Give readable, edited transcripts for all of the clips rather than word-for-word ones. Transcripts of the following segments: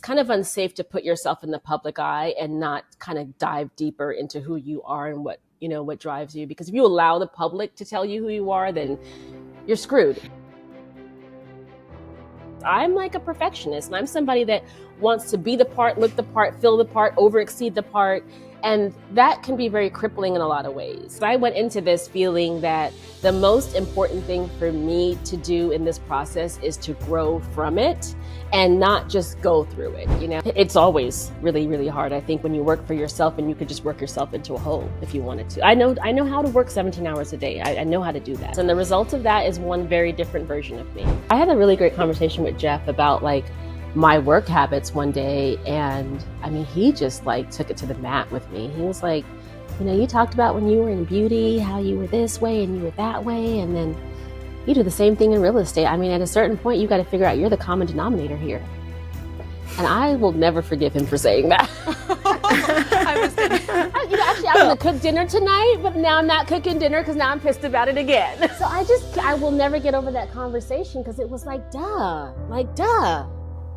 it's kind of unsafe to put yourself in the public eye and not kind of dive deeper into who you are and what, what drives you. Because if you allow the public to tell you who you are, then you're screwed. I'm like a perfectionist, and I'm somebody that wants to be the part, look the part, feel the part, overexceed the part. And that can be very crippling in a lot of ways. I went into this feeling that the most important thing for me to do in this process is to grow from it and not just go through it. It's always really, really hard. I think when you work for yourself and you could just work yourself into a hole if you wanted to. I know how to work 17 hours a day. I know how to do that. And the result of that is one very different version of me. I had a really great conversation with Jeff about my work habits one day, and he just took it to the mat with me. He was like, you talked about when you were in beauty, how you were this way and you were that way, and then you do the same thing in real estate. At a certain point, you got to figure out you're the common denominator here. And I will never forgive him for saying that. Actually, I was going to cook dinner tonight, but now I'm not cooking dinner because now I'm pissed about it again. So I will never get over that conversation because it was duh.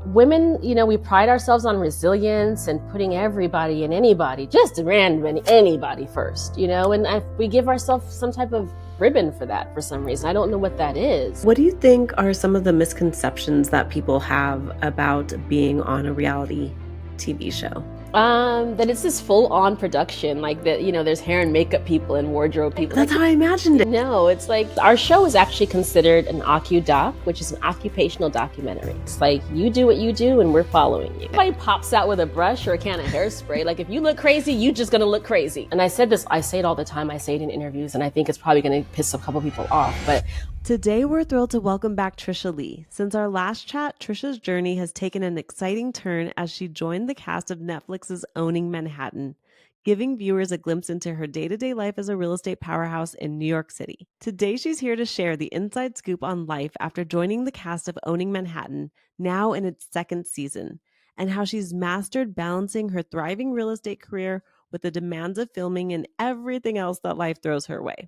Women, we pride ourselves on resilience and putting everybody and anybody, just random anybody first, and we give ourselves some type of ribbon for that for some reason. I don't know what that is. What do you think are some of the misconceptions that people have about being on a reality TV show? That it's this full-on production, there's hair and makeup people and wardrobe people. That's how I imagined it. No, it's our show is actually considered an OccuDoc, which is an occupational documentary. It's you do what you do and we're following you. Nobody pops out with a brush or a can of hairspray. If you look crazy, you just gonna look crazy. And I say it all the time. I say it in interviews, and I think it's probably gonna piss a couple people off, but today, we're thrilled to welcome back Tricia Lee. Since our last chat, Tricia's journey has taken an exciting turn as she joined the cast of Netflix's Owning Manhattan, giving viewers a glimpse into her day-to-day life as a real estate powerhouse in New York City. Today, she's here to share the inside scoop on life after joining the cast of Owning Manhattan, now in its second season, and how she's mastered balancing her thriving real estate career with the demands of filming and everything else that life throws her way.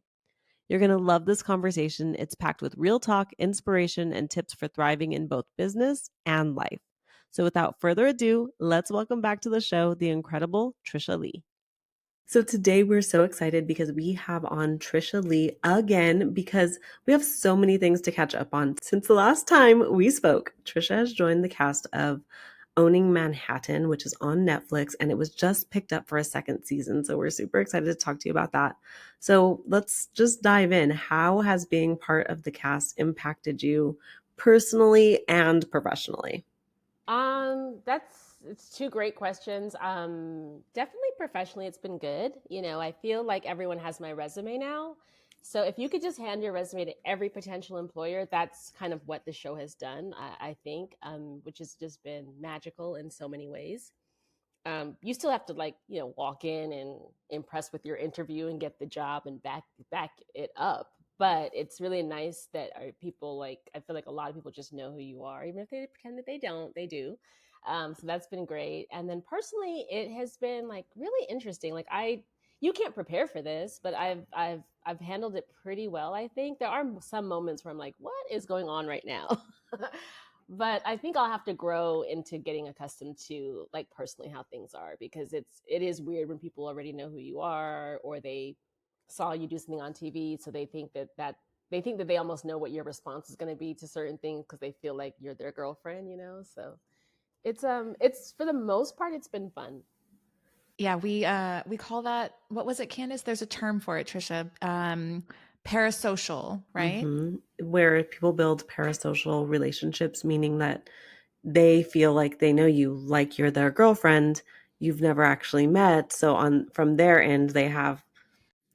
You're going to love this conversation. It's packed with real talk, inspiration, and tips for thriving in both business and life. So without further ado, let's welcome back to the show the incredible Tricia Lee. So today we're so excited because we have on Tricia Lee again because we have so many things to catch up on. Since the last time we spoke, Tricia has joined the cast of Owning Manhattan, which is on Netflix, and it was just picked up for a second season. So we're super excited to talk to you about that. So let's just dive in. How has being part of the cast impacted you personally and professionally? It's two great questions. Definitely professionally, it's been good. I feel like everyone has my resume now. So if you could just hand your resume to every potential employer, that's kind of what the show has done, I think, which has just been magical in so many ways. You still have to walk in and impress with your interview and get the job and back it up. But it's really nice that people I feel like a lot of people just know who you are, even if they pretend that they don't, they do. So that's been great. And then personally, it has been really interesting. You can't prepare for this, but I've handled it pretty well. I think there are some moments where I'm like, what is going on right now? But I think I'll have to grow into getting accustomed to personally how things are, because it is weird when people already know who you are, or they saw you do something on TV. So they think that they almost know what your response is going to be to certain things because they feel like you're their girlfriend, so it's for the most part, it's been fun. Yeah, we call that, what was it, Candace? There's a term for it, Tricia. Parasocial, right? Mm-hmm. Where people build parasocial relationships, meaning that they feel like they know you like you're their girlfriend. You've never actually met. So from their end, they have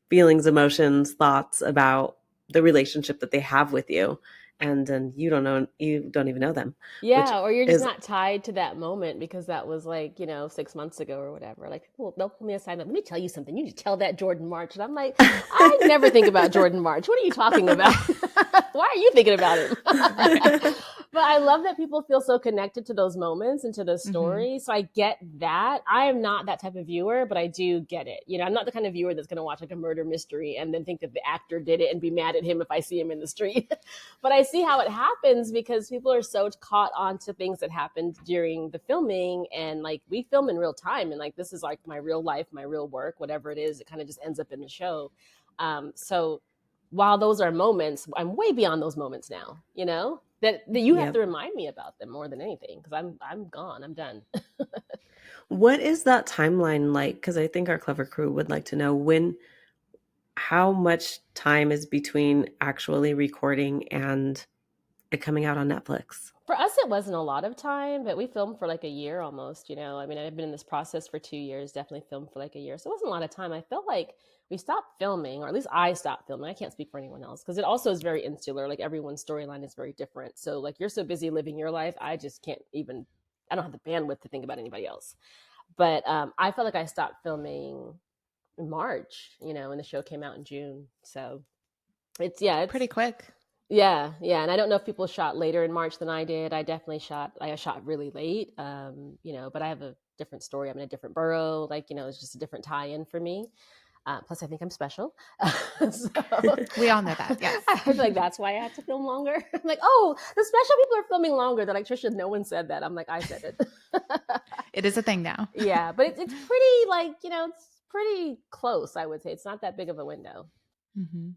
feelings, emotions, thoughts about the relationship that they have with you. And then you don't even know them. Yeah, or you're just not tied to that moment because that was 6 months ago or whatever. They'll pull me aside, let me tell you something. You need to tell that Jordan March. And I'm like, I never think about Jordan March. What are you talking about? Why are you thinking about him? But I love that people feel so connected to those moments and to those Mm-hmm. stories. So I get that. I am not that type of viewer, but I do get it. You know, I'm not the kind of viewer that's going to watch like a murder mystery and then think that the actor did it and be mad at him if I see him in the street. But I see how it happens because people are so caught on to things that happened during the filming. And like we film in real time. And like this is like my real life, my real work, whatever it is, it kind of just ends up in the show. So while those are moments, I'm way beyond those moments now, you know? That you have Yep. to remind me about them more than anything because I'm gone. I'm done. What is that timeline like? Because I think our clever crew would like to know how much time is between actually recording and it coming out on Netflix? For us, it wasn't a lot of time, but we filmed for like a year almost, you know. I mean, I've been in this process for 2 years, definitely filmed for like a year. So it wasn't a lot of time. I felt like we stopped filming, or at least I stopped filming. I can't speak for anyone else because it also is very insular. Like everyone's storyline is very different. So like you're so busy living your life, I just can't even, I don't have the bandwidth to think about anybody else. But I felt like I stopped filming in March, you know, and the show came out in June. So it's Pretty quick. yeah, yeah, and I don't know if people shot later in March than I did. I shot really late, you know, but I have a different story. I'm in a different borough, like, you know, it's just a different tie-in for me. Plus, I think I'm special. So We all know that, yes. I feel like that's why I had to film longer. I'm like, oh, the special people are filming longer. They're like, Tricia, no one said that. I'm like, I said it. It is a thing now. Yeah, but it's pretty, like, you know, it's pretty close, I would say. It's not that big of a window. Mm-hmm.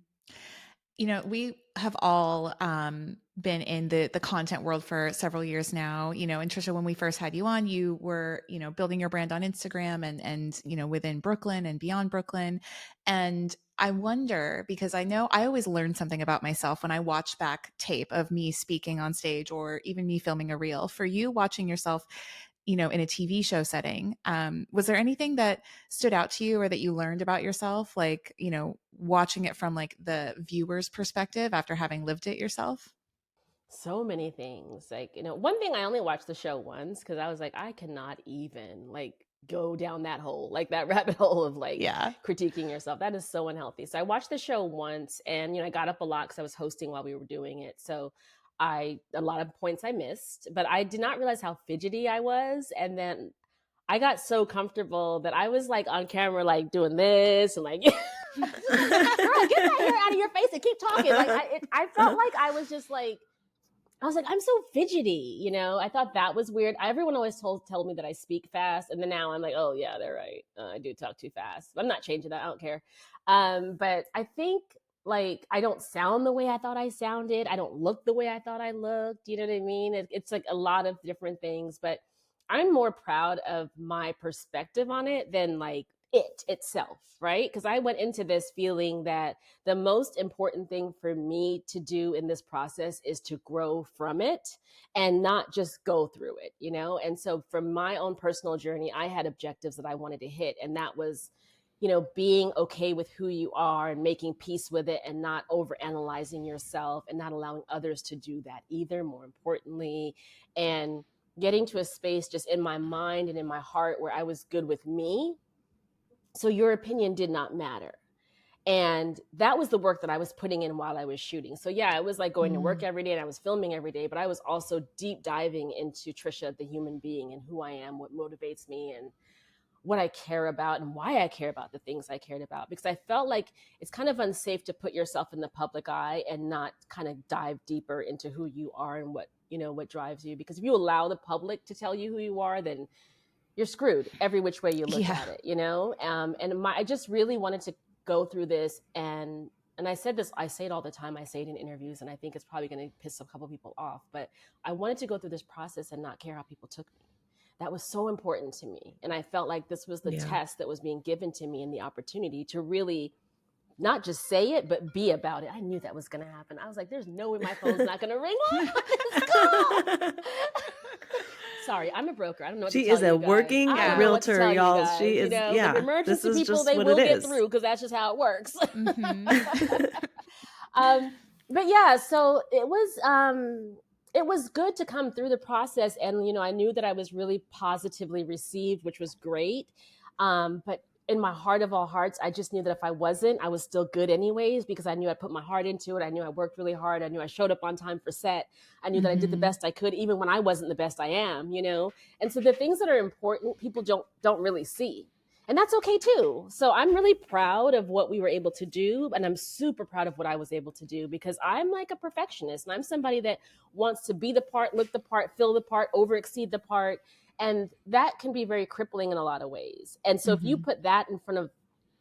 You know, we have all been in the content world for several years now. You know, and Tricia, when we first had you on, you were, you know, building your brand on Instagram and you know, within Brooklyn and beyond Brooklyn. And I wonder, because I know I always learn something about myself when I watch back tape of me speaking on stage or even me filming a reel. For you watching yourself, you know, in a TV show setting, was there anything that stood out to you or that you learned about yourself, like, you know, watching it from like the viewer's perspective after having lived it yourself? So many things. Like, you know, one thing I only watched the show once because I was like, I cannot even like go down that hole, like that rabbit hole of like Yeah. critiquing yourself. That is so unhealthy. So I watched the show once and, you know, I got up a lot because I was hosting while we were doing it. So a lot of points I missed, but I did not realize how fidgety I was. And then I got so comfortable that I was like on camera, like doing this and like, girl, get that hair out of your face and keep talking. Like I felt like I was just like, I was like, I'm so fidgety, you know. I thought that was weird. Everyone always told me that I speak fast, and then now I'm like, oh yeah, they're right. I do talk too fast. But I'm not changing that. I don't care. But I think like I don't sound the way I thought I sounded. I don't look the way I thought I looked. You know what I mean? It's like a lot of different things, but I'm more proud of my perspective on it than like it itself, right? Because I went into this feeling that the most important thing for me to do in this process is to grow from it and not just go through it, you know? And so from my own personal journey, I had objectives that I wanted to hit. And that was, you know, being okay with who you are and making peace with it and not over analyzing yourself and not allowing others to do that either, more importantly. And getting to a space just in my mind and in my heart where I was good with me. So your opinion did not matter. And that was the work that I was putting in while I was shooting. So yeah, it was like going to work Mm. every day and I was filming every day, but I was also deep diving into Tricia, the human being, and who I am, what motivates me, and what I care about and why I care about the things I cared about. Because I felt like it's kind of unsafe to put yourself in the public eye and not kind of dive deeper into who you are and what, you know, what drives you. Because if you allow the public to tell you who you are, then you're screwed every which way you look Yeah. at it, you know? I just really wanted to go through this and I said this, I say it all the time. I say it in interviews and I think it's probably going to piss a couple people off, but I wanted to go through this process and not care how people took me. That was so important to me. And I felt like this was the Yeah. test that was being given to me and the opportunity to really not just say it, but be about it. I knew that was going to happen. I was like, there's no way my phone's not going to ring on this call. Sorry, I'm a broker. I don't know what She to tell is you a guys. working I don't know what to realtor, tell you y'all. guys. She You is, know, yeah, with emergency this is people, just they what will it get is. through because that's just how it works. Mhm. But yeah, so it was good to come through the process, and you know, I knew that I was really positively received, which was great. But in my heart of all hearts, I just knew that if I wasn't, I was still good anyways, because I knew I put my heart into it. I knew I worked really hard. I knew I showed up on time for set. I knew that I did the best I could, even when I wasn't the best I am, you know? And so the things that are important, people don't really see. And that's okay too. So I'm really proud of what we were able to do. And I'm super proud of what I was able to do, because I'm like a perfectionist, and I'm somebody that wants to be the part, look the part, fill the part, over exceed the part. And that can be very crippling in a lot of ways. And so if you put that in front of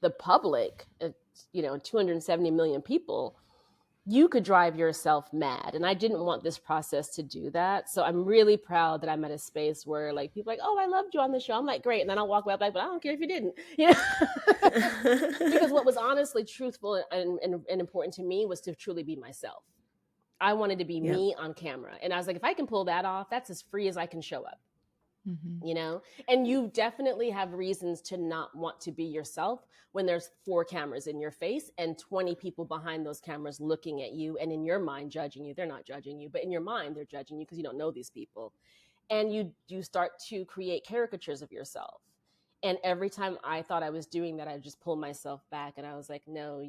the public, 270 million people, you could drive yourself mad. And I didn't want this process to do that. So I'm really proud that I'm at a space where like people are like, oh, I loved you on the show. I'm like, great. And then I'll walk away like, but I don't care if you didn't, because what was honestly truthful and important to me was to truly be myself. I wanted to be me on camera. And I was like, if I can pull that off, that's as free as I can show up. And you definitely have reasons to not want to be yourself when there's 4 cameras in your face and 20 people behind those cameras looking at you and in your mind judging you. They're not judging you, but in your mind they're judging you because you don't know these people. And you start to create caricatures of yourself. And every time I thought I was doing that, I would just pull myself back, and I was like, no,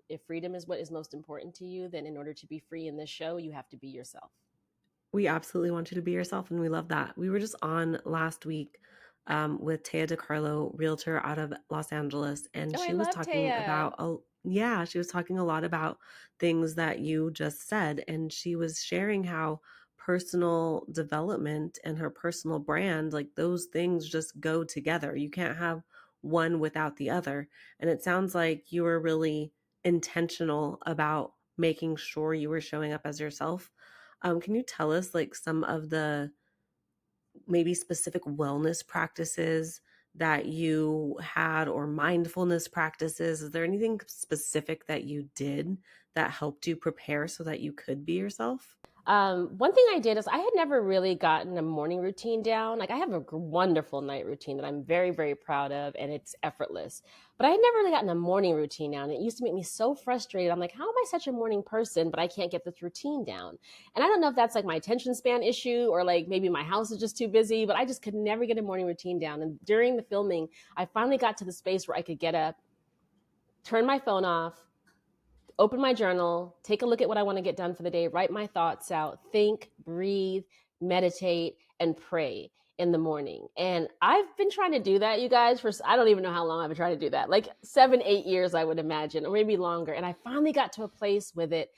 if freedom is what is most important to you, then in order to be free in this show, you have to be yourself. We absolutely want you to be yourself, and we love that. We were just on last week with Taya DeCarlo, realtor out of Los Angeles, and Oh, I she was love talking Taya. about she was talking a lot about things that you just said, and she was sharing how personal development and her personal brand, like those things just go together. You can't have one without the other. And it sounds like you were really intentional about making sure you were showing up as yourself. Can you tell us like some of the maybe specific wellness practices that you had, or mindfulness practices? Is there anything specific that you did that helped you prepare so that you could be yourself? One thing I did is I had never really gotten a morning routine down. Like I have a wonderful night routine that I'm very, very proud of, and it's effortless. But I had never really gotten a morning routine down. It used to make me so frustrated. I'm like, how am I such a morning person, but I can't get this routine down? And I don't know if that's like my attention span issue, or like maybe my house is just too busy, but I just could never get a morning routine down. And during the filming, I finally got to the space where I could get up, turn my phone off, open my journal, take a look at what I want to get done for the day, write my thoughts out, think, breathe, meditate, and pray in the morning. And I've been trying to do that, you guys, for I don't even know how long I've been trying to do that, like 7-8 years, I would imagine, or maybe longer. And I finally got to a place with it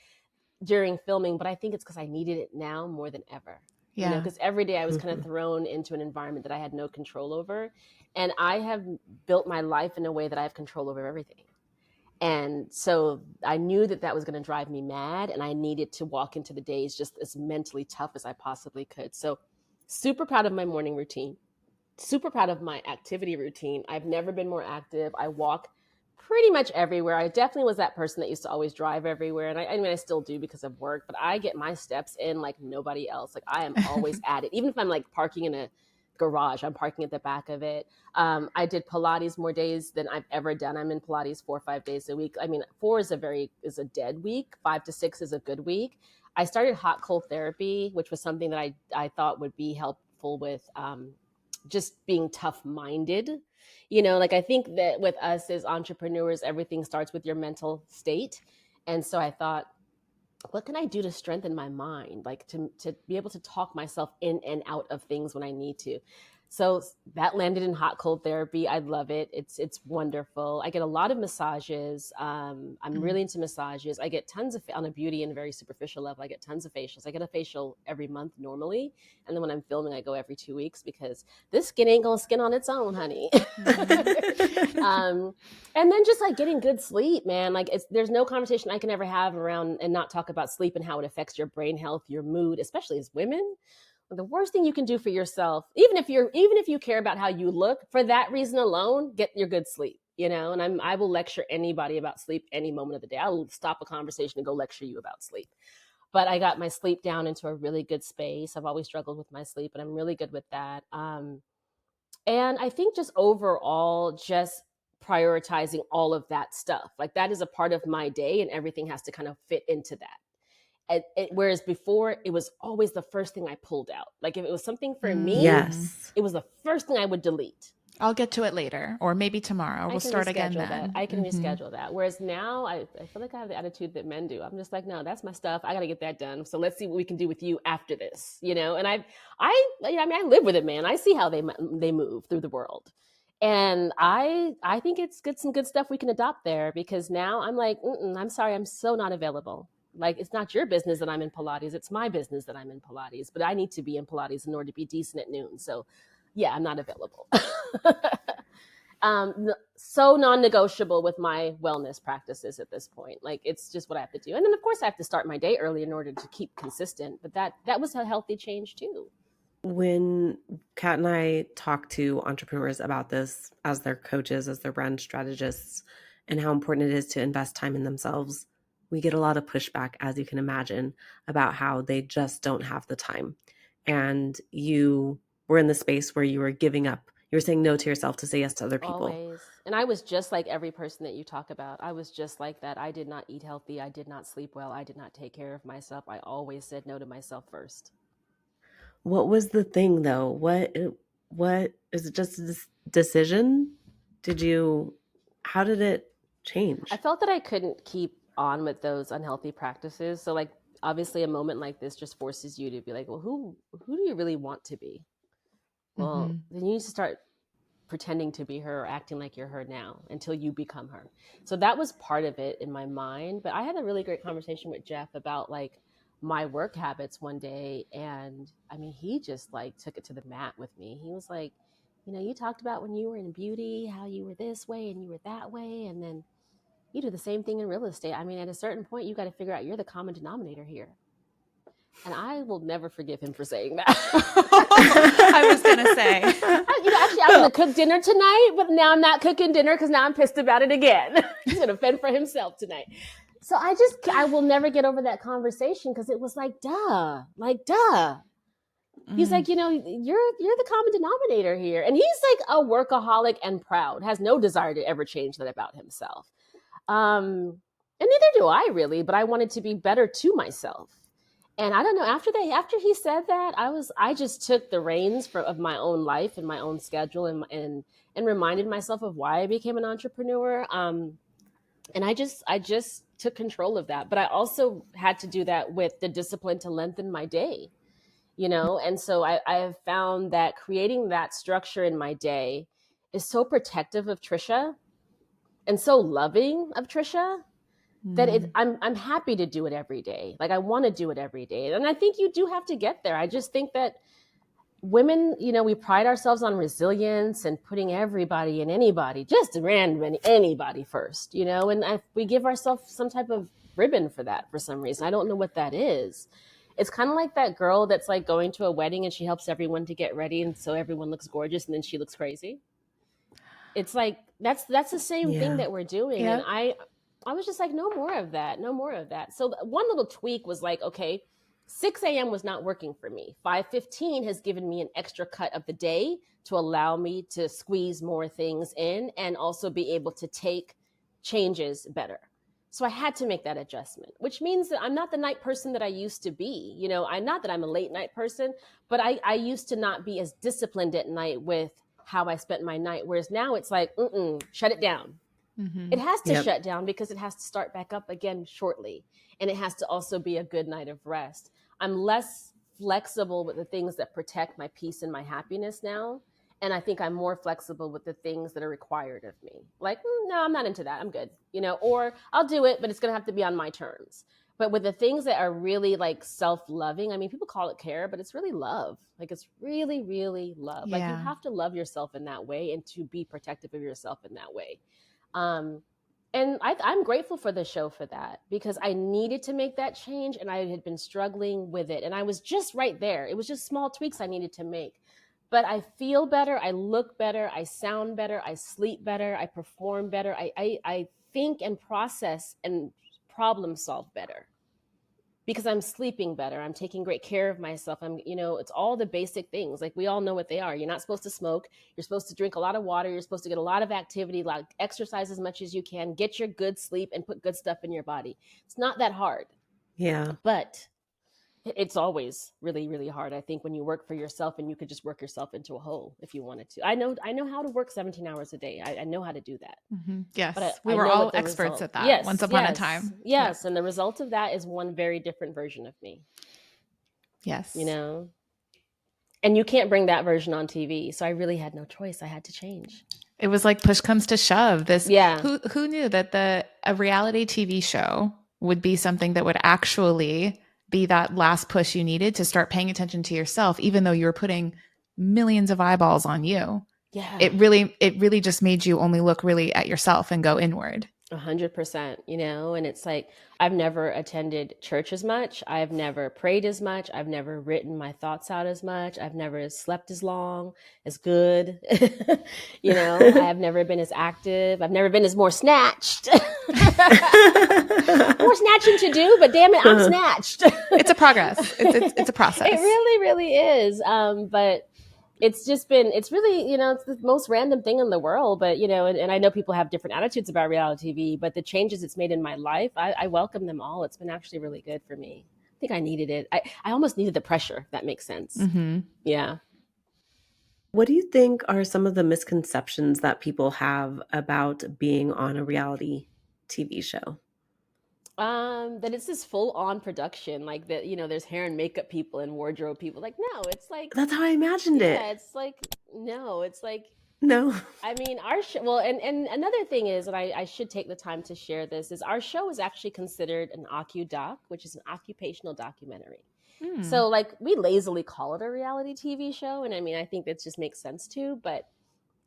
during filming, but I think it's because I needed it now more than ever. Yeah. Because every day I was kind of thrown into an environment that I had no control over. And I have built my life in a way that I have control over everything. And so I knew that that was going to drive me mad, and I needed to walk into the days just as mentally tough as I possibly could. So super proud of my morning routine, super proud of my activity routine. I've never been more active. I walk pretty much everywhere. I definitely was that person that used to always drive everywhere. And I mean, I still do because of work, but I get my steps in like nobody else. Like I am always at it. Even if I'm like parking in a garage, I'm parking at the back of it. I did Pilates more days than I've ever done. I'm in Pilates 4 or 5 days a week. I mean, 4 is a dead week. 5 to 6 is a good week. I started hot cold therapy, which was something that I thought would be helpful with just being tough minded. Like I think that with us as entrepreneurs, everything starts with your mental state. And so I thought, what can I do to strengthen my mind? Like to be able to talk myself in and out of things when I need to. So that landed in hot cold therapy. I love it. It's wonderful. I get a lot of massages. I'm really into massages. I get tons of, on a beauty and a very superficial level, I get tons of facials. I get a facial every month normally. And then when I'm filming, I go every 2 weeks because this skin ain't gonna skin on its own, honey. And then just like getting good sleep, man. Like there's no conversation I can ever have around and not talk about sleep and how it affects your brain health, your mood, especially as women. The worst thing you can do for yourself, even if you care about how you look, for that reason alone, get your good sleep. And I will lecture anybody about sleep any moment of the day. I'll stop a conversation and go lecture you about sleep. But I got my sleep down into a really good space. I've always struggled with my sleep, and I'm really good with that. And I think just overall, just prioritizing all of that stuff. Like that is a part of my day, and everything has to kind of fit into that. Whereas before, it was always the first thing I pulled out. Like if it was something for me, Yes. it was the first thing I would delete. I'll get to it later, or maybe tomorrow. I We'll can start again reschedule that. then. I can reschedule that. Whereas now, I feel like I have the attitude that men do. I'm just like, no, that's my stuff. I got to get that done. So let's see what we can do with you after this, you know. And I mean, I live with it, man. I see how they move through the world, and I think it's good, some good stuff we can adopt there. Because now I'm like, I'm sorry, I'm so not available. Like, it's not your business that I'm in Pilates. It's my business that I'm in Pilates. But I need to be in Pilates in order to be decent at noon. So, yeah, I'm not available. So non-negotiable with my wellness practices at this point. Like, it's just what I have to do. And then of course I have to start my day early in order to keep consistent. But that was a healthy change too. When Kat and I talk to entrepreneurs about this as their coaches, as their brand strategists, and how important it is to invest time in themselves, we get a lot of pushback, as you can imagine, about how they just don't have the time. And you were in the space where you were giving up. You were saying no to yourself to say yes to other people. Always. And I was just like every person that you talk about. I was just like that. I did not eat healthy. I did not sleep well. I did not take care of myself. I always said no to myself first. What was the thing though? What is it, just a decision? How did it I change? felt that I couldn't keep on with those unhealthy practices. So like obviously a moment like this just forces you to be like, well, who do you really want to be? Well, Mm-hmm. then you need to start pretending to be her or acting like you're her now until you become her. So that was part of it in my mind. But I had a really great conversation with Jeff about like my work habits one day. And I mean, he just like took it to the mat with me. He was like, you know, you talked about when you were in beauty, how you were this way and you were that way. And then you do the same thing in real estate. I mean, at a certain point, you got to figure out you're the common denominator here. And I will never forgive him for saying that. I was going to say. Actually, I was going to cook dinner tonight, but now I'm not cooking dinner because now I'm pissed about it again. He's going to fend for himself tonight. So I will never get over that conversation because it was like, duh. He's like, you know, you're the common denominator here. And he's like a workaholic and proud, has no desire to ever change that about himself. And neither do I really, but I wanted to be better to myself. And I don't know, after he said that, I just took the reins of my own life and my own schedule and reminded myself of why I became an entrepreneur. And I just took control of that. But I also had to do that with the discipline to lengthen my day, you know? And so I have found that creating that structure in my day is so protective of Tricia and so loving of Tricia that I'm happy to do it every day. Like I want to do it every day. And I think you do have to get there. I just think that women, you know, we pride ourselves on resilience and putting everybody and anybody, just random anybody first, you know, and we give ourselves some type of ribbon for that for some reason. I don't know what that is. It's kind of like that girl that's like going to a wedding and she helps everyone to get ready. And so everyone looks gorgeous and then she looks crazy. It's like, that's the same thing that we're doing. Yeah. And I was just like, no more of that. So one little tweak was like, okay, 6 a.m. was not working for me. 5:15 has given me an extra cut of the day to allow me to squeeze more things in and also be able to take changes better. So I had to make that adjustment, which means that I'm not the night person that I used to be. You know, I'm not that I'm a late night person, but I used to not be as disciplined at night with how I spent my night. Whereas now it's like, shut it down. It has to shut down because it has to start back up again shortly. And it has to also be a good night of rest. I'm less flexible with the things that protect my peace and my happiness now. And I think I'm more flexible with the things that are required of me. Like, no, I'm not into that. I'm good. You know, or I'll do it, but it's going to have to be on my terms. But with the things that are really like self-loving, I mean, people call it care, but it's really love. Like it's really, really love. Like you have to love yourself in that way and to be protective of yourself in that way. And I'm grateful for the show for that because I needed to make that change and I had been struggling with it. And I was just right there. It was just small tweaks I needed to make. But I feel better. I look better. I sound better. I sleep better. I perform better. I think and process and problem solve better because I'm sleeping better. I'm taking great care of myself. It's all the basic things. Like we all know what they are. You're not supposed to smoke. You're supposed to drink a lot of water. You're supposed to get a lot of activity, like exercise as much as you can, get your good sleep and put good stuff in your body. It's not that hard. Yeah. But It's always really, really hard. I think when you work for yourself and you could just work yourself into a hole if you wanted to. I know how to work 17 hours a day. I know how to do that. But Yes, we I were know all what the experts result. at that once Yes, upon a yes, time. Yep. yes. And the result of that is one very different version of me, you Yes. know? And you can't bring that version on TV. So I really had no choice. I had to change. It was like push comes to shove. This Yeah. who knew that a reality TV show would be something that would actually be that last push you needed to start paying attention to yourself, even though you were putting millions of eyeballs on you. Yeah. It really just made you only look really at yourself and go inward. 100%, and it's like I've never attended church as much. I've never prayed as much. I've never written my thoughts out as much. I've never slept as long, as good. I have never been as active. I've never been as more snatched. More snatching to do, but damn it, I'm snatched. It's a progress. It's a process. It really, really is. But it's really, it's the most random thing in the world. But, and I know people have different attitudes about reality TV, but the changes it's made in my life, I welcome them all. It's been actually really good for me. I think I needed it. I almost needed the pressure, if that makes sense. Mm-hmm. Yeah. What do you think are some of the misconceptions that people have about being on a reality TV show? That it's this full on production, like that, there's hair and makeup people and wardrobe people. Like, no, it's like, That's how I imagined yeah, it. it's like, no, it's like, No. I mean, our show, well, and another thing is, and I should take the time to share this, is our show is actually considered an OccuDoc, which is an occupational documentary. So, like, we lazily call it a reality TV show. And I mean, I think that just makes sense too. But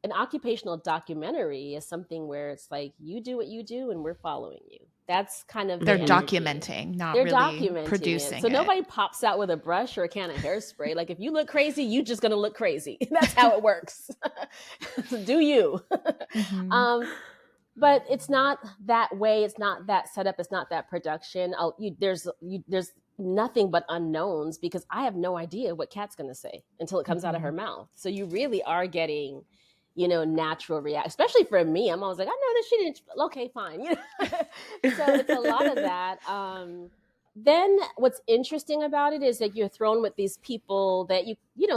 an occupational documentary is something where it's like, you do what you do and we're following you. That's kind of They're the energy. documenting, not They're really documenting producing it. So it. nobody pops out with a brush or a can of hairspray. Like, if you look crazy, you just gonna look crazy. That's how it works. Do you? Mm-hmm. But it's not that way. It's not that setup. It's not that production. There's nothing but unknowns, because I have no idea what Kat's gonna say until it comes out of her mouth. So you really are getting, natural react. Especially for me, I'm always like, I know that she didn't. Okay, fine. So it's a lot of that. Then what's interesting about it is that you're thrown with these people that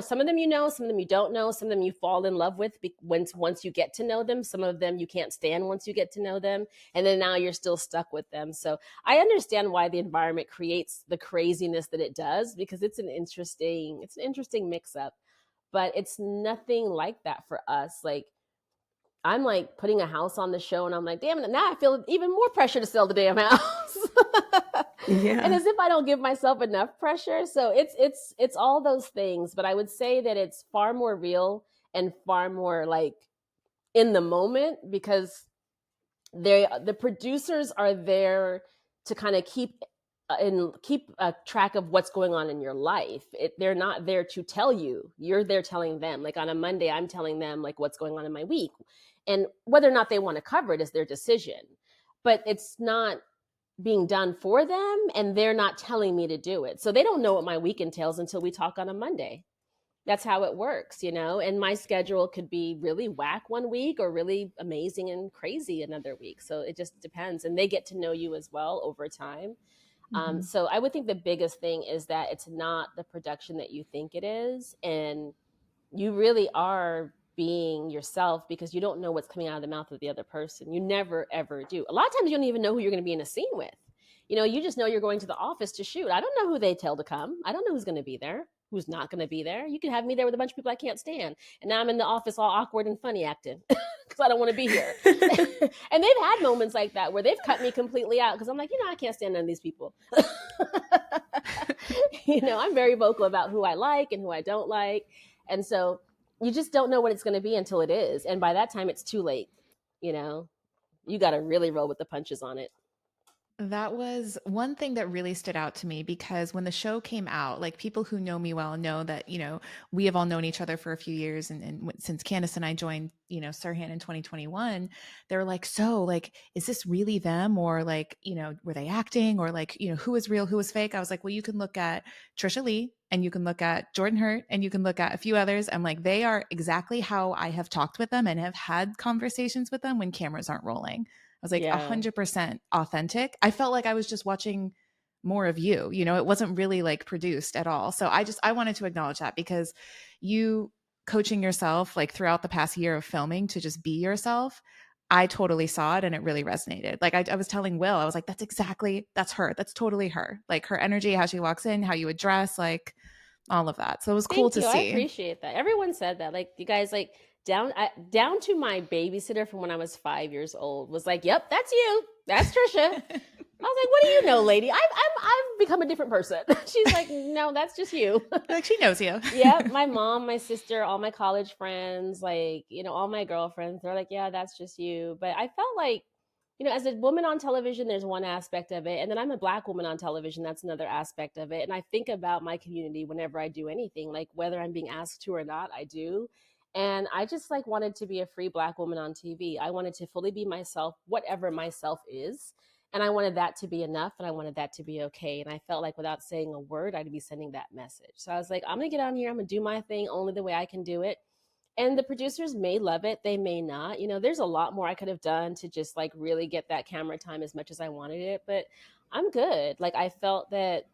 some of them some of them you don't know, some of them you fall in love with once you get to know them, some of them you can't stand once you get to know them, and then now you're still stuck with them. So I understand why the environment creates the craziness that it does, because it's an interesting mix up, but it's nothing like that for us. Like, I'm like putting a house on the show and I'm like, damn it, now I feel even more pressure to sell the damn house. Yeah. And as if I don't give myself enough pressure. So it's all those things, but I would say that it's far more real and far more like in the moment, because the producers are there to kind of keep track of what's going on in your life. They're not there to tell you. You're there telling them. Like, on a Monday, I'm telling them like what's going on in my week, and whether or not they want to cover it is their decision. But it's not being done for them, and they're not telling me to do it. So they don't know what my week entails until we talk on a Monday. That's how it works, and my schedule could be really whack one week or really amazing and crazy another week. So it just depends, and they get to know you as well over time. So I would think the biggest thing is that it's not the production that you think it is, and you really are being yourself, because you don't know what's coming out of the mouth of the other person. You never ever do. A lot of times you don't even know who you're going to be in a scene with. You just know you're going to the office to shoot. I don't know who they tell to come. I don't know who's going to be there, who's not going to be there. You can have me there with a bunch of people I can't stand, and now I'm in the office all awkward and funny acting because I don't want to be here. And they've had moments like that where they've cut me completely out because I'm like, I can't stand none of these people. I'm very vocal about who I like and who I don't like. And so you just don't know what it's going to be until it is. And by that time, it's too late. You got to really roll with the punches on it. That was one thing that really stood out to me, because when the show came out, like, people who know me well know that, we have all known each other for a few years. And since Candace and I joined, Sirhan in 2021, they were like, so, like, is this really them? Or like, were they acting? Or like, who is real, who is fake? I was like, well, you can look at Tricia Lee, and you can look at Jordan Hurt, and you can look at a few others. I'm like, they are exactly how I have talked with them and have had conversations with them when cameras aren't rolling. I was like, 100% authentic. I felt like I was just watching more of you. You know, it wasn't really like produced at all. So I wanted to acknowledge that, because you coaching yourself like throughout the past year of filming to just be yourself, I totally saw it and it really resonated. Like I was telling Will, I was like, that's her. That's totally her. Like her energy, how she walks in, how you address, like all of that. So it was cool Thank to you. I see. appreciate that. Everyone said that. Like you guys, like down to my babysitter from when I was 5 years old was like, "Yep, that's you. That's Tricia." I was like, "What do you know, lady? I've become a different person." She's like, "No, that's just you." Like she knows you. Yep, my mom, my sister, all my college friends, like, all my girlfriends, they're like, "Yeah, that's just you." But I felt like, as a woman on television, there's one aspect of it. And then I'm a Black woman on television, that's another aspect of it. And I think about my community whenever I do anything, like whether I'm being asked to or not, I do. And I just like wanted to be a free Black woman on TV. I wanted to fully be myself, whatever myself is. And I wanted that to be enough, and I wanted that to be okay. And I felt like without saying a word, I'd be sending that message. So I was like, I'm going to get on here. I'm going to do my thing only the way I can do it. And the producers may love it, they may not. There's a lot more I could have done to just like really get that camera time as much as I wanted it, but I'm good. Like I felt that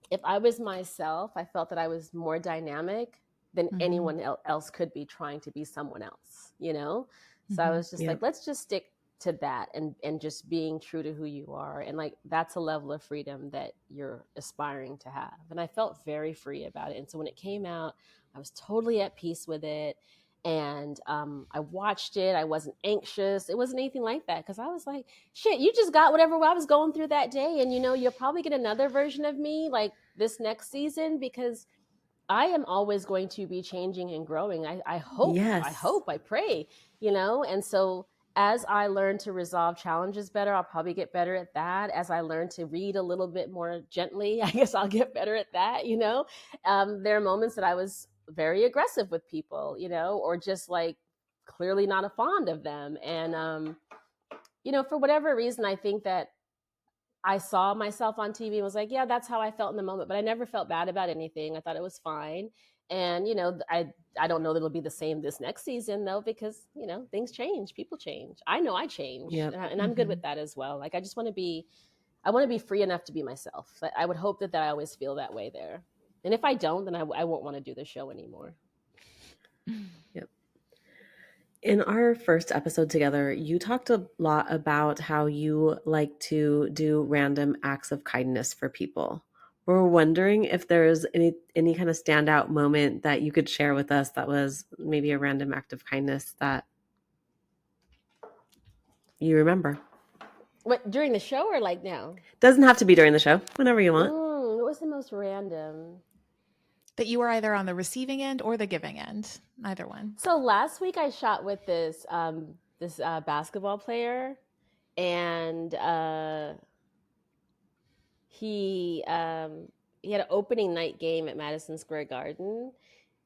if I was myself, I felt that I was more dynamic than anyone else could be trying to be someone else. So I was just like, let's just stick to that and just being true to who you are. And like, that's a level of freedom that you're aspiring to have. And I felt very free about it. And so when it came out, I was totally at peace with it. And I watched it. I wasn't anxious. It wasn't anything like that. Cause I was like, shit, you just got whatever I was going through that day. And you'll probably get another version of me like this next season, because I am always going to be changing and growing. I hope, Yes. I pray, and so as I learn to resolve challenges better, I'll probably get better at that. As I learn to read a little bit more gently, I guess I'll get better at that. There are moments that I was very aggressive with people, or just like clearly not a fond of them. And, for whatever reason, I think that I saw myself on TV and was like, yeah, that's how I felt in the moment. But I never felt bad about anything. I thought it was fine. And, I don't know that it'll be the same this next season, though, because, things change. People change. I know I change. Yep. And I'm good with that as well. Like, I want to be free enough to be myself. I would hope that I always feel that way there. And if I don't, then I won't want to do the show anymore. Yep. In our first episode together, you talked a lot about how you like to do random acts of kindness for people. We're wondering if there's any kind of standout moment that you could share with us that was maybe a random act of kindness that you remember. What, during the show or like now? Doesn't have to be during the show, whenever you want. What was the most random? That you were either on the receiving end or the giving end, either one. So last week I shot with this basketball player, and he had an opening night game at Madison Square Garden.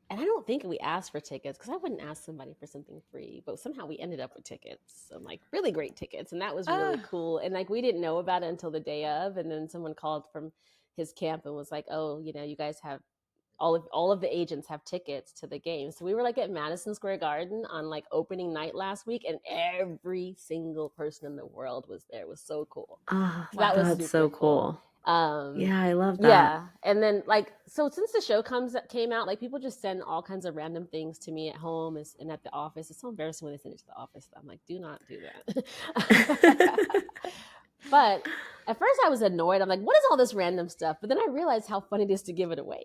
And I don't think we asked for tickets, because I wouldn't ask somebody for something free, but somehow we ended up with tickets, and like really great tickets. And that was really cool. And like, we didn't know about it until the day of. And then someone called from his camp and was like, oh, you guys have all of the agents have tickets to the game. So we were like at Madison Square Garden on like opening night last week, and every single person in the world was there. It was so cool. Oh, So that was that's so cool. Yeah, I love that. Yeah. And then like, so since the show came out, like people just send all kinds of random things to me at home and at the office. It's so embarrassing when they send it to the office. I'm like, do not do that. But at first I was annoyed. I'm like, what is all this random stuff? But then I realized how fun it is to give it away.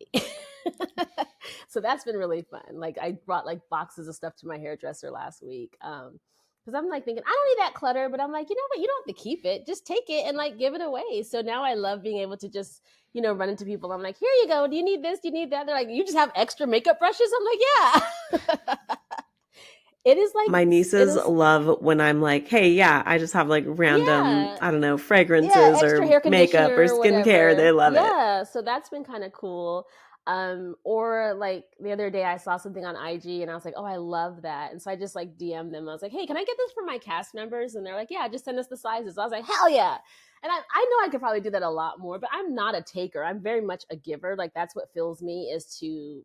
So that's been really fun. Like I brought like boxes of stuff to my hairdresser last week. Because I'm like thinking, I don't need that clutter, but I'm like, you know what? You don't have to keep it. Just take it and like give it away. So now I love being able to just, run into people. I'm like, here you go. Do you need this? Do you need that? They're like, you just have extra makeup brushes? I'm like, yeah. It is like, my nieces love when I'm like, hey, yeah, I just have like random, I don't know, fragrances or makeup or skincare. They love it. Yeah. So that's been kind of cool. Or like the other day I saw something on IG and I was like, oh, I love that. And so I just like DM'd them. I was like, hey, can I get this for my cast members? And they're like, yeah, just send us the sizes. I was like, hell yeah. And I know I could probably do that a lot more, but I'm not a taker. I'm very much a giver. Like that's what fills me, is to,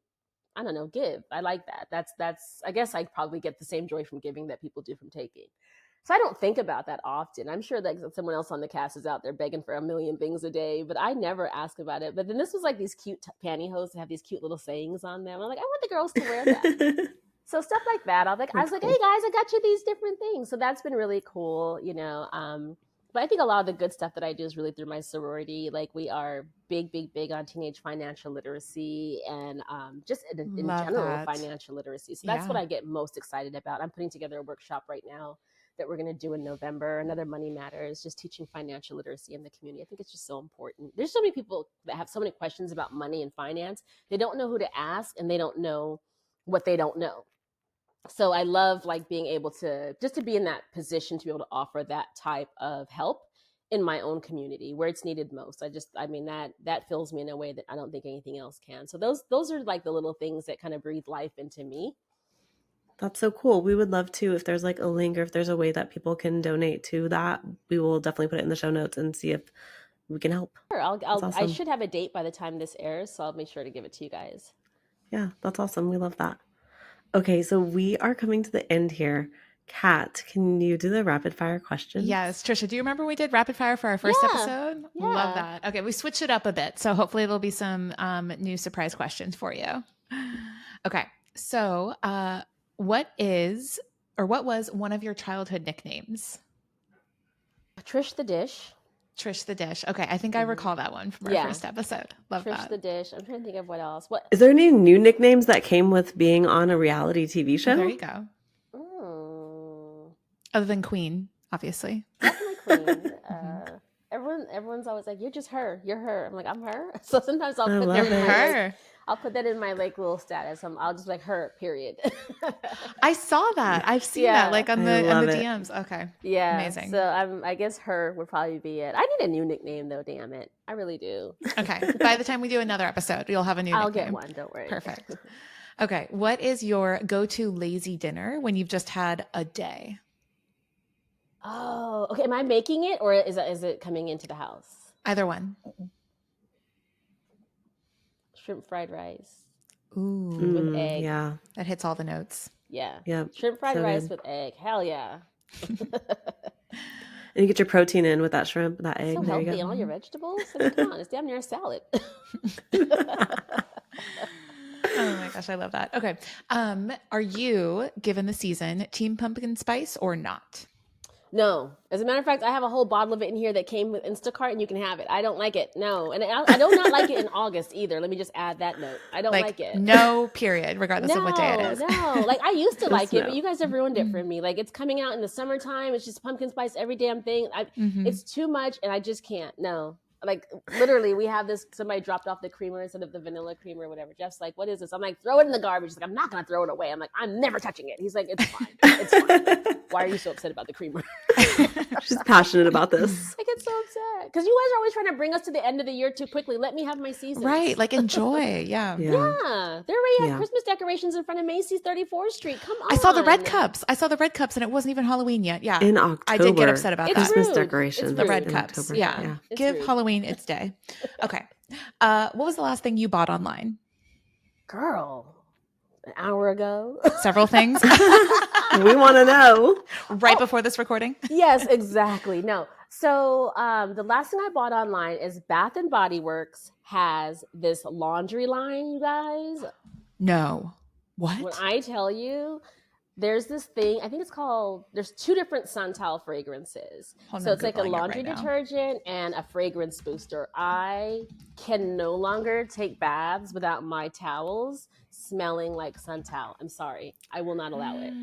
I don't know, give. I like that. That's I guess I probably get the same joy from giving that people do from taking. So I don't think about that often. I'm sure that someone else on the cast is out there begging for a million things a day, but I never ask about it. But then this was like these cute pantyhose that have these cute little sayings on them. I'm like, I want the girls to wear that. So stuff like that. I was like, That's hey cool. guys, I got you these different things. So that's been really cool, you know. But I think a lot of the good stuff that I do is really through my sorority. Like we are big on teenage financial literacy and just in Love general that. financial literacy. So that's Yeah. what I get most excited about. I'm putting together a workshop right now that we're going to do in November. Another Money Matters, just teaching financial literacy in the community. I think it's just so important. There's so many people that have so many questions about money and finance. They don't know who to ask and they don't know what they don't know. So I love like being able to just to be in that position to be able to offer that type of help in my own community where it's needed most. I mean that fills me in a way that I don't think anything else can. So those are like the little things that kind of breathe life into me. That's so cool. We would love to, if there's like a link or if there's a way that people can donate to that, we will definitely put it in the show notes and see if we can help. Sure, That's I awesome. should have a date by the time this airs, so I'll make sure to give it to you guys. Yeah, that's awesome. We love that. Okay, so we are coming to the end here. Kat, can you do the rapid fire questions? Yes, Tricia, do you remember we did rapid fire for our first episode? Love Yeah. that. Okay, we switched it up a bit, so hopefully there'll be some new surprise questions for you. Okay, so what was one of your childhood nicknames? Trish the Dish. Trish the Dish. Okay, I think I recall that one from our Yeah. first episode. Love Trish that. the Dish. I'm trying to think of what else. What? Is there any new nicknames that came with being on a reality TV show? There you go. Other than Queen, obviously. Definitely Queen. Everyone's always like, "You're just her. You're her." I'm like, "I'm her." So sometimes I'll put that in my like, I'll put that in my like little status. I'll just like her. Period. I saw that. I've seen that like on the DMs. Okay. Yeah. Amazing. So I guess her would probably be it. I need a new nickname though. Damn it, I really do. Okay. By the time we do another episode, you'll have a new. I'll nickname. get one. Don't worry. Perfect. Okay. What is your go-to lazy dinner when you've just had a day? Oh, okay. Am I making it or is it coming into the house? Either one. Shrimp fried rice. Ooh. With egg. Yeah. That hits all the notes. Yeah. Yeah. Shrimp fried rice with egg. Hell yeah. And you get your protein in with that shrimp, that egg. So there healthy you go. and all your vegetables. I mean, come on, it's damn near a salad. Oh my gosh, I love that. Okay. Are you, given the season, team pumpkin spice or not? No. As a matter of fact, I have a whole bottle of it in here that came with Instacart and you can have it. I don't like it. No. And I do not like it in August either. Let me just add that note. I don't like it. No, period, regardless of what day it is. No. Like I used to like it, no. but you guys have ruined it for me. Like it's coming out in the summertime. It's just pumpkin spice, every damn thing. It's too much and I just can't. No. Like literally we have this, somebody dropped off the creamer instead of the vanilla creamer or whatever. Jeff's like, what is this? I'm like, throw it in the garbage. He's like, I'm not going to throw it away. I'm like, I'm never touching it. He's like, it's fine. It's fine. Why are you so upset about the creamer? She's passionate about this. I get so upset. Because you guys are always trying to bring us to the end of the year too quickly. Let me have my season. Right. Like enjoy. Yeah. Yeah. They already have Christmas decorations in front of Macy's 34th Street. Come on. I saw the red cups. And it wasn't even Halloween yet. Yeah. In October. I did get upset about that. Christmas decorations. The red cups. October. Yeah. Give rude. Halloween its day. Okay. What was the last thing you bought online? Girl, an hour ago. Several things. We want to know. Right before this recording? Yes, exactly. No. So the last thing I bought online is Bath and Body Works has this laundry line, you guys. No. What? When I tell you, there's this thing, I think it's called, there's two different Suntal fragrances. So it's like a laundry detergent and a fragrance booster. I can no longer take baths without my towels smelling like Suntal. I'm sorry. I will not allow it.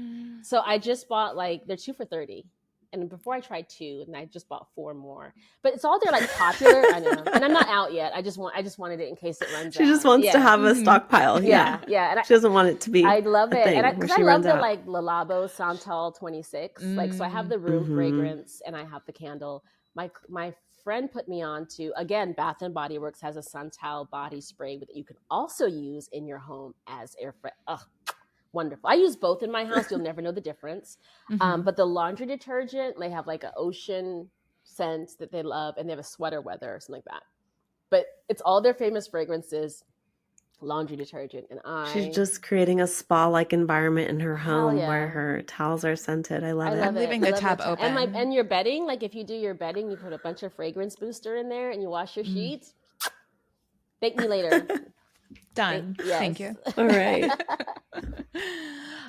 So I just bought they're 2 for $30. And before I tried 2 and I just bought 4 more, but it's all they're popular. I know. And I'm not out yet. I just wanted it in case it runs out. She just wants to have a stockpile. Yeah. And she doesn't want it to be. I love it. And I love the out. Le Labo Santal 26. So I have the room fragrance and I have the candle. My friend put me on to, again, Bath and Body Works has a Santal body spray that you can also use in your home as air freshener. Ugh. Wonderful. I use both in my house. You'll never know the difference. But the laundry detergent, they have an ocean scent that they love, and they have a sweater weather or something like that. But it's all their famous fragrances. laundry detergent. And She's just creating a spa-like environment in her home where her towels are scented. I love it. I'm leaving the tab open. And your bedding, like if you do your bedding, you put a bunch of fragrance booster in there and you wash your sheets. Thank me later. Done. Yes. Thank you. All right.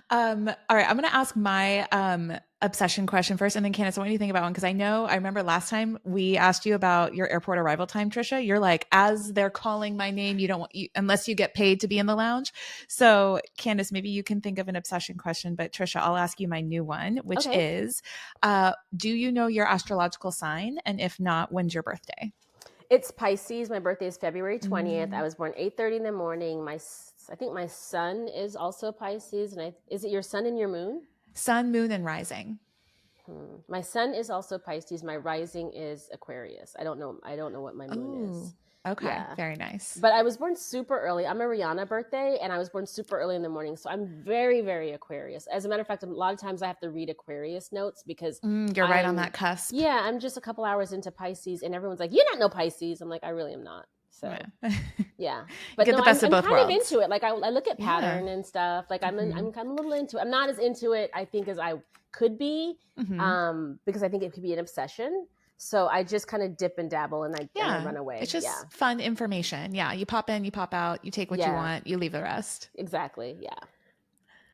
All right. I'm going to ask my obsession question first, and then Candace, I want you to think about one, because I remember last time we asked you about your airport arrival time, Tricia. You're like, as they're calling my name, you don't want unless you get paid to be in the lounge. So Candace, maybe you can think of an obsession question, but Tricia, I'll ask you my new one, which is, do you know your astrological sign? And if not, when's your birthday? It's Pisces. My birthday is February 20th. I was born 8:30 in the morning. I think my sun is also Pisces. And is it your sun and your moon? Sun, moon, and rising. My sun is also Pisces. My rising is Aquarius. I don't know what my moon is. Okay. Yeah. Very nice. But I was born super early. I'm a Rihanna birthday, and I was born super early in the morning. So I'm very, very Aquarius. As a matter of fact, a lot of times I have to read Aquarius notes because you're right on that cusp. Yeah. I'm just a couple hours into Pisces, and everyone's like, "You're not no Pisces." I'm like, I really am not. So yeah. But get the best of both kind worlds. of into it. Like I look at pattern and stuff. Like I'm kind of a little into it. I'm not as into it, I think, as I could be, because I think it could be an obsession. So I just kind of dip and dabble and I run away. It's just fun information. Yeah. You pop in, you pop out, you take what you want, you leave the rest. Exactly. Yeah.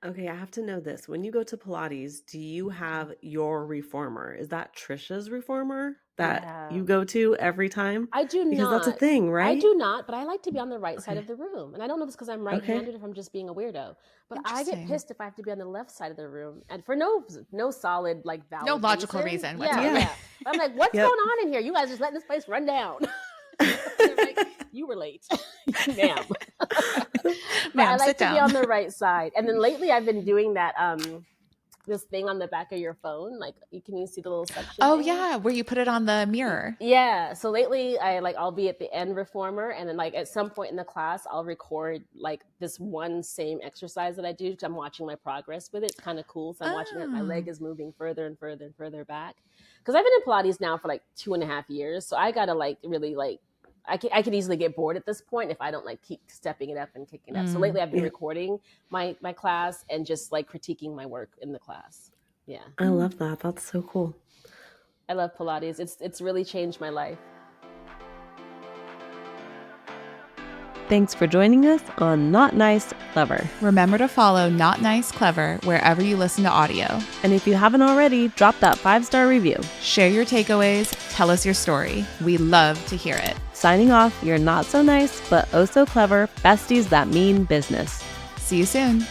Okay, I have to know this. When you go to Pilates, do you have your reformer? Is that Tricia's reformer that you go to every time? I do not. Because that's a thing, right? I do not, but I like to be on the right side of the room. And I don't know if it's because I'm right-handed or if I'm just being a weirdo. But I get pissed if I have to be on the left side of the room. And for no solid, like, valid no logical reason. Yeah. I'm like, what's going on in here? You guys just letting this place run down. They're like, you were late, ma'am. Ma'am, I like sit to down. be on the right side. And then lately I've been doing that this thing on the back of your phone, like you see the little section. Oh thing? yeah, where you put it on the mirror. Yeah. So lately I'll be at the end reformer, and then like at some point in the class I'll record like this one same exercise that I do because I'm watching my progress with it. It's kind of cool. So I'm watching it. My leg is moving further and further and further back because I've been in Pilates now for like 2.5 years. So I gotta like really like. I could easily get bored at this point if I don't like keep stepping it up and kicking it up. So lately I've been recording my class and just like critiquing my work in the class. Yeah. I love that. That's so cool. I love Pilates. It's really changed my life. Thanks for joining us on Not Nice, Clever. Remember to follow Not Nice, Clever wherever you listen to audio. And if you haven't already, drop that 5-star review. Share your takeaways. Tell us your story. We love to hear it. Signing off, your not so nice, but oh so clever besties that mean business. See you soon.